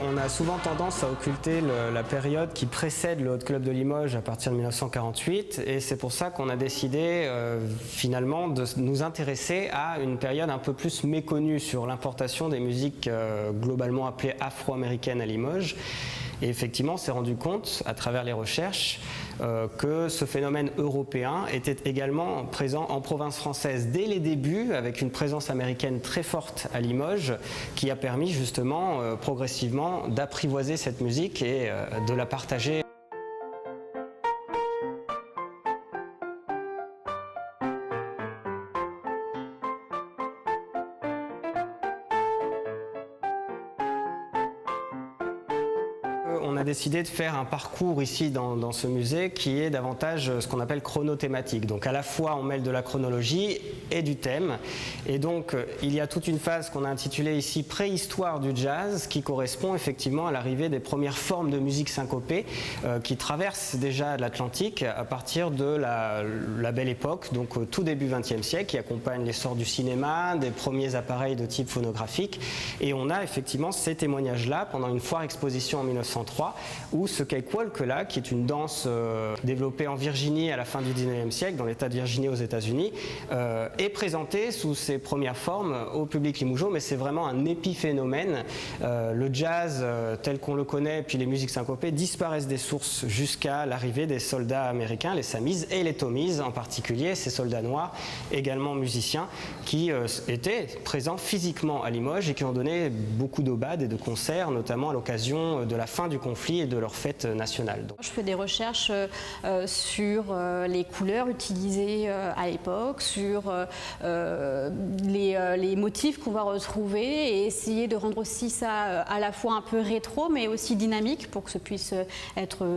On a souvent tendance à occulter la période qui précède le Hot Club de Limoges à partir de 1948 et c'est pour ça qu'on a décidé finalement de nous intéresser à une période un peu plus méconnue sur l'importation des musiques globalement appelées afro-américaines à Limoges. Et effectivement, on s'est rendu compte, à travers les recherches, que ce phénomène européen était également présent en province française dès les débuts, avec une présence américaine très forte à Limoges, qui a permis justement progressivement d'apprivoiser cette musique et de la partager. On a décidé de faire un parcours ici dans ce musée qui est davantage ce qu'on appelle chronothématique. Donc à la fois on mêle de la chronologie et du thème. Et donc il y a toute une phase qu'on a intitulée ici Préhistoire du jazz qui correspond effectivement à l'arrivée des premières formes de musique syncopée qui traversent déjà l'Atlantique à partir de la Belle Époque, donc au tout début XXe siècle, qui accompagne l'essor du cinéma, des premiers appareils de type phonographique. Et on a effectivement ces témoignages-là pendant une foire exposition en 1903 où ce cakewalk-là, qui est une danse développée en Virginie à la fin du XIXe siècle, dans l'État de Virginie aux États-Unis, est présenté sous ses premières formes au public limougeaud, mais c'est vraiment un épiphénomène. Le jazz tel qu'on le connaît, puis les musiques syncopées disparaissent des sources jusqu'à l'arrivée des soldats américains, les Samis et les Tommies en particulier, ces soldats noirs, également musiciens, qui étaient présents physiquement à Limoges et qui ont donné beaucoup d'aubades et de concerts, notamment à l'occasion de la fin du conflit et de leur fête nationale. Je fais des recherches sur les couleurs utilisées à l'époque, sur les motifs qu'on va retrouver et essayer de rendre aussi ça à la fois un peu rétro mais aussi dynamique pour que ce puisse être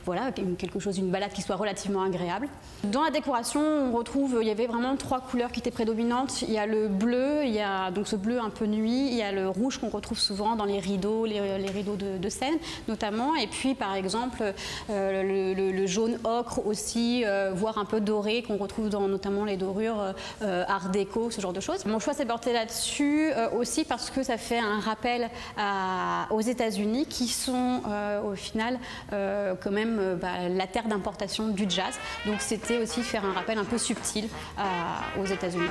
voilà, quelque chose, une balade qui soit relativement agréable. Dans la décoration, on retrouve, il y avait vraiment 3 couleurs qui étaient prédominantes. Il y a le bleu, il y a donc ce bleu un peu nuit, il y a le rouge qu'on retrouve souvent dans les rideaux, les rideaux de scène notamment, et puis par exemple le jaune ocre aussi, voire un peu doré qu'on retrouve dans notamment les dorures art déco, ce genre de choses. Mon choix s'est porté là-dessus aussi parce que ça fait un rappel aux États-Unis qui sont au final quand même la terre d'importation du jazz, donc c'était aussi faire un rappel un peu subtil aux États-Unis.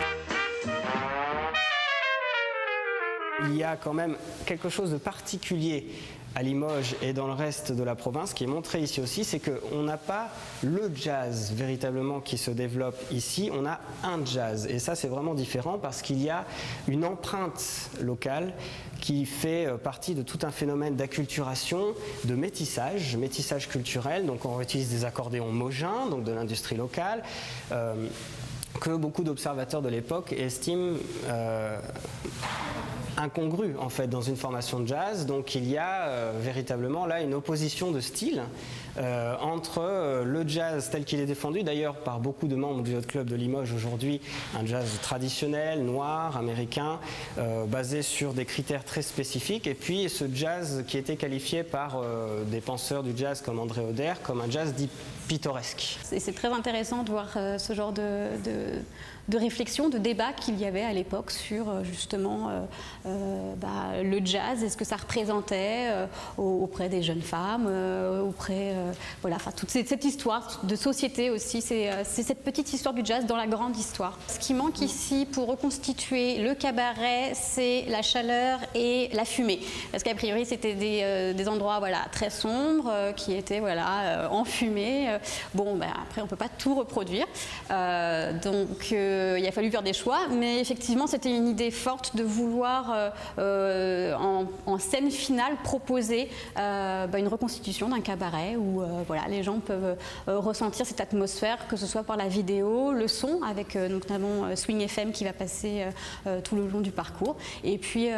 Il y a quand même quelque chose de particulier à Limoges et dans le reste de la province qui est montré ici aussi, c'est qu'on n'a pas le jazz véritablement qui se développe ici, on a un jazz. Et ça c'est vraiment différent parce qu'il y a une empreinte locale qui fait partie de tout un phénomène d'acculturation, de métissage culturel. Donc on utilise des accordéons Mogin, donc de l'industrie locale, que beaucoup d'observateurs de l'époque estiment incongru en fait dans une formation de jazz. Donc il y a véritablement là une opposition de style entre le jazz tel qu'il est défendu d'ailleurs par beaucoup de membres du Hot Club de Limoges aujourd'hui, un jazz traditionnel, noir, américain, basé sur des critères très spécifiques, et puis ce jazz qui était qualifié par des penseurs du jazz comme André Oder comme un jazz dit pittoresque. C'est très intéressant de voir ce genre de réflexion, de débat qu'il y avait à l'époque sur justement le jazz et ce que ça représentait auprès des jeunes femmes, auprès voilà, enfin toute cette histoire de société aussi, c'est cette petite histoire du jazz dans la grande histoire. Ce qui manque ici pour reconstituer le cabaret, c'est la chaleur et la fumée, parce qu'a priori c'était des endroits voilà, très sombres qui étaient voilà, enfumés. Bon, après on ne peut pas tout reproduire, donc il a fallu faire des choix, mais effectivement c'était une idée forte de vouloir en scène finale proposer une reconstitution d'un cabaret où voilà, les gens peuvent ressentir cette atmosphère, que ce soit par la vidéo, le son avec notamment Swing FM qui va passer tout le long du parcours, et puis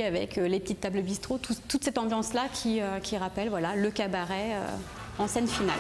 avec les petites tables bistrot, toute cette ambiance là qui rappelle voilà, le cabaret en scène finale.